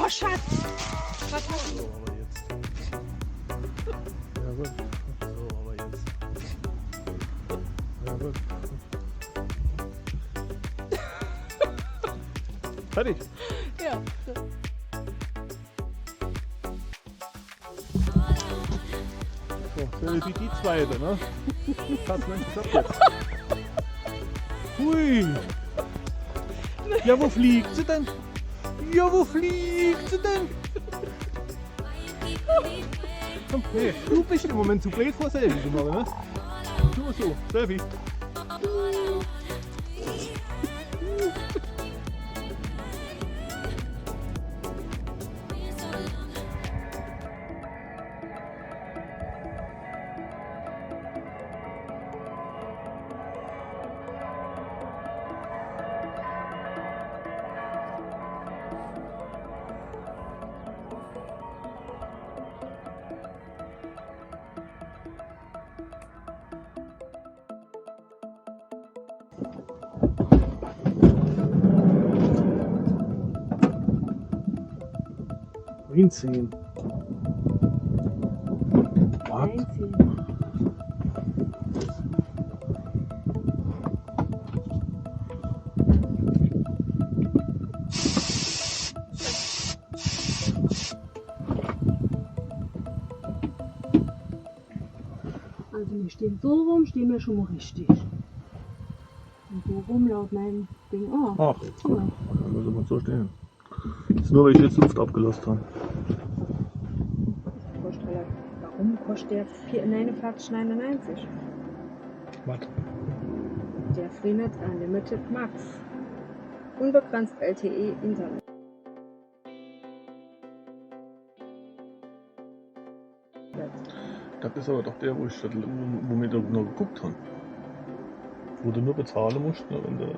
Oh, Schatz! Was hast du? So, aber jetzt. Ja, gut. So, aber jetzt. Ja, gut. Fertig. Ja. So, das ist die zweite, ne? Das hat's nicht geklappt jetzt. Hui! Ja, wo fliegt sie denn? Ja, wo fliegt sie denn? Komm, nee, du bist im Moment zu blöd vor Selfie zu machen, ne? Nur so, Selfie. Hinziehen. Was? Also wir stehen so rum, stehen wir schon mal richtig. Und so rum laut meinem Ding auch. Ach, gut. Dann müssen wir so stehen. Das ist nur, weil ich jetzt Luft abgelassen habe. Warum kostet der 49,99? Was? Der Freenet Unlimited Max. Unbegrenzt LTE Internet. Das ist aber doch der, wo wir da noch geguckt haben. Wo du nur bezahlen musst. Ne, wenn du, ja.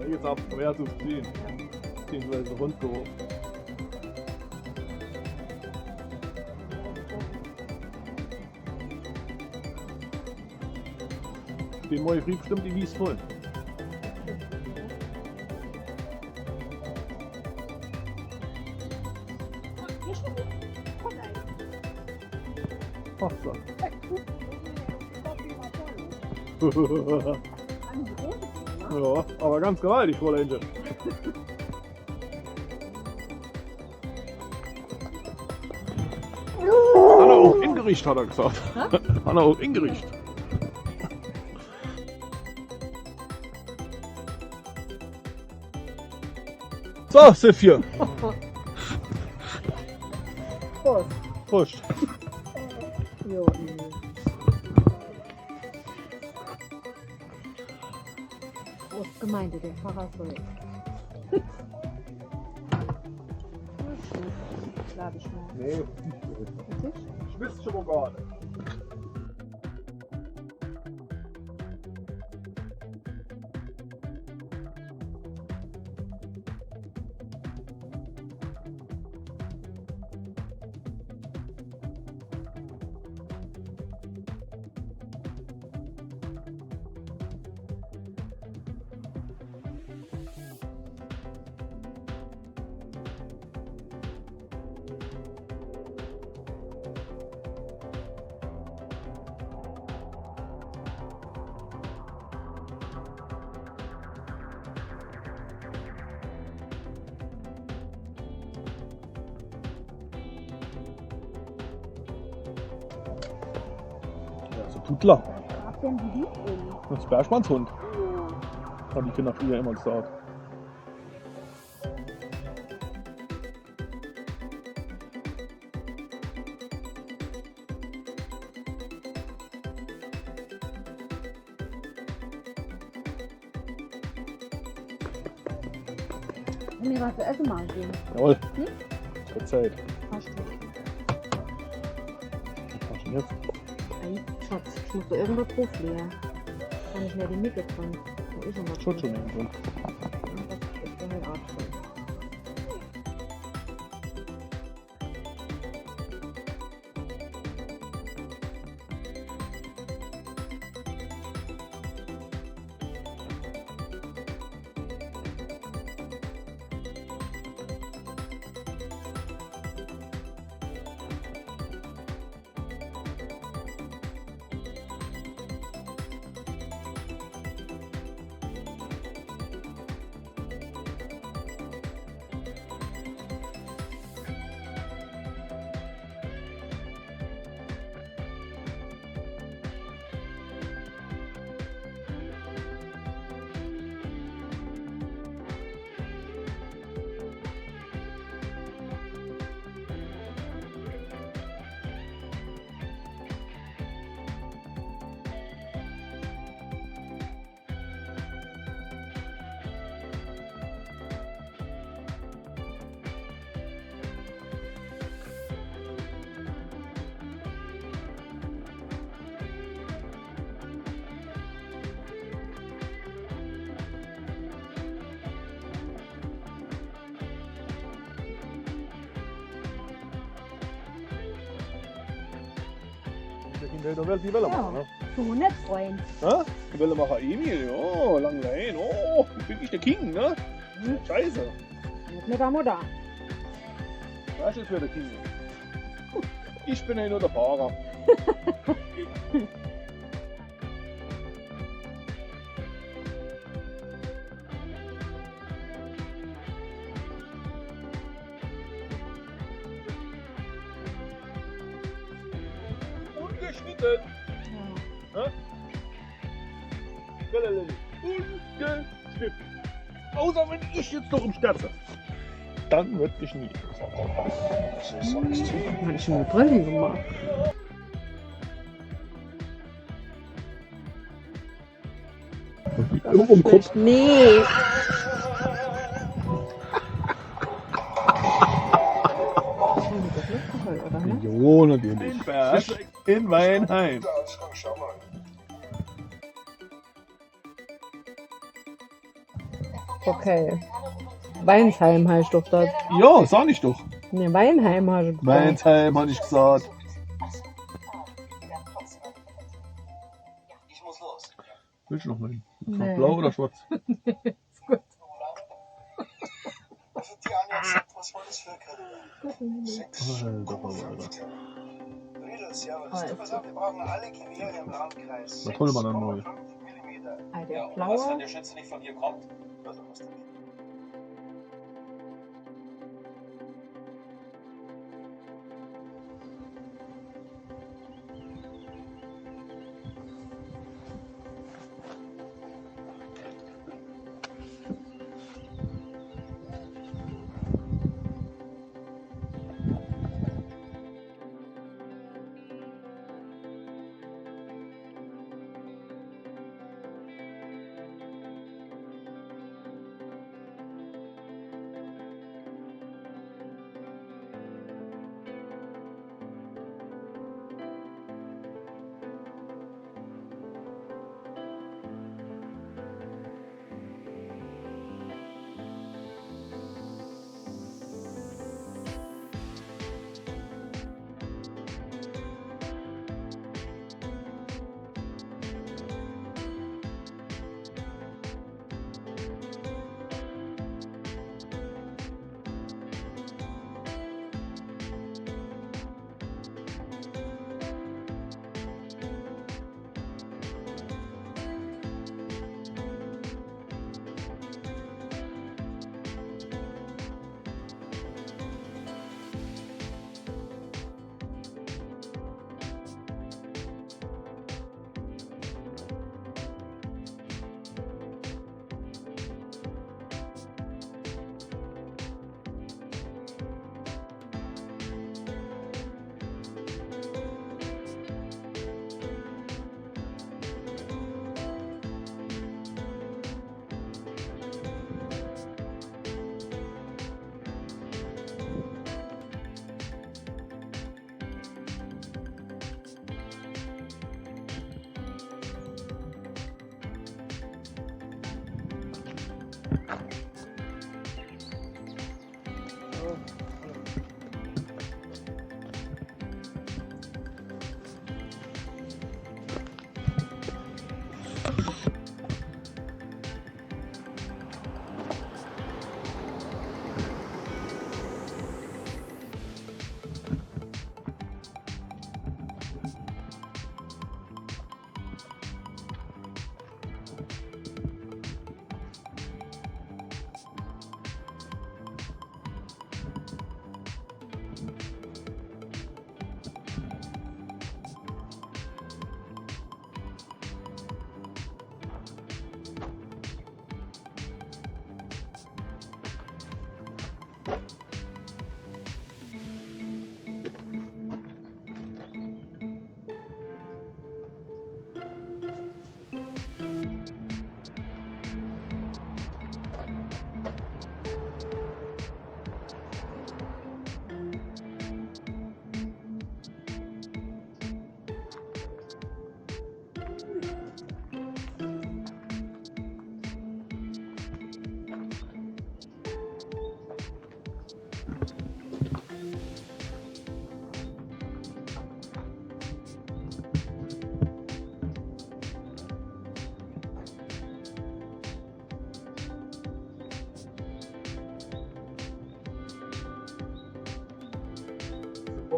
Jetzt ab, wer zu ziehen. Beziehungsweise rundgehoben. Den neue Brief stimmt die Wies voll. Ach so. Ja, aber ganz gewaltig, Fräulein. Hanna auch in Gericht, hat er gesagt. Hanna auch in Gericht. So, Sophia. Prost. Prost. Jo. Gemeinde, der Pfarrer soll. Lade ich mal. Nee, ich wüsste schon mal gar nicht. Dudler. Hab denn die Hut um? Das Bergmannshund. Hat die Kinder früher immer gesagt. Mir was zu essen machen gehen. Jawohl. Hm? Zur Zeit. Hast du. Was machst du denn jetzt? Ey, Schatz, ich muss da irgendwas drauf leer. Kann ich mir die Micke dran. Da ist schon was. Schon irgendwo. Das ist halt arg drin. In der Welt die Welle machen, ne? Du nicht, Freund. Ja? Die Wellemacher Emil, oh, lang rein. Oh, ich bin nicht der King, ne? Scheiße. Nicht mit der Mutter. Was ist für der King? Ich bin ja nur der Fahrer. Ungeschnitten. Ja. Ne? Ungeschnitten. Außer wenn ich jetzt noch umsterze. Dann wird geschnitten. Habe ich schon eine Brille gemacht. Irgendwo im Kopf. Nee. Oder, ne? Jo, natürlich. In Weinheim. Okay. Weinsheim heißt doch das. Ja, sag ich doch. Ne, Weinheim heißt das. Weinsheim, hatte ich gesagt. Willst du noch mal hin? Nee. Blau oder schwarz? Ist gut. Was holen wir dann neu? Der blaue. der Schütze nicht von hier kommt?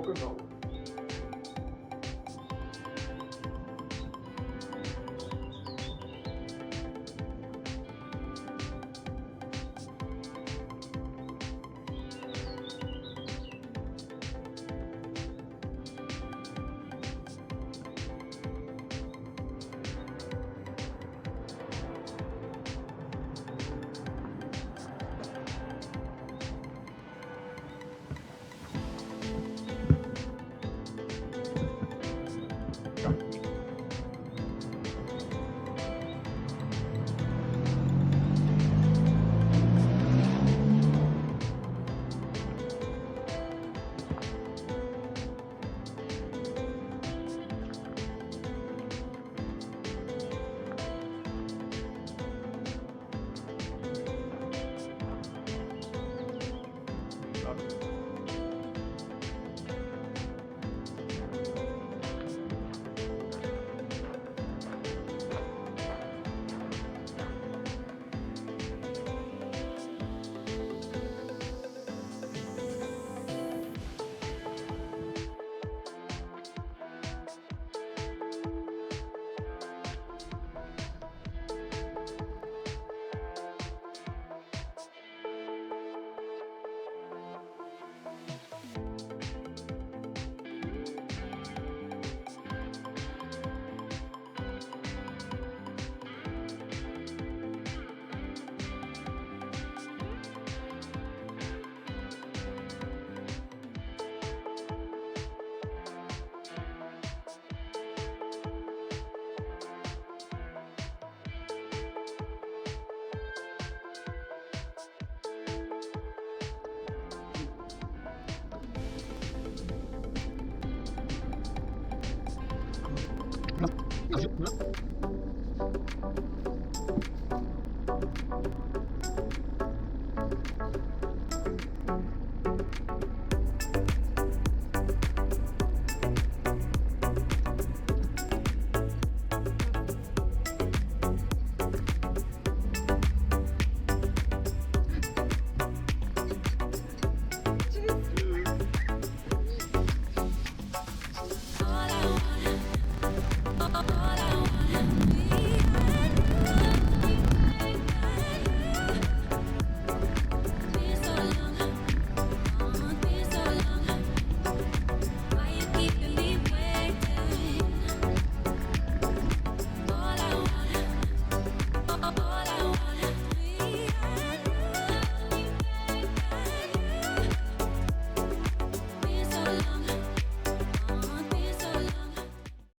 Genau.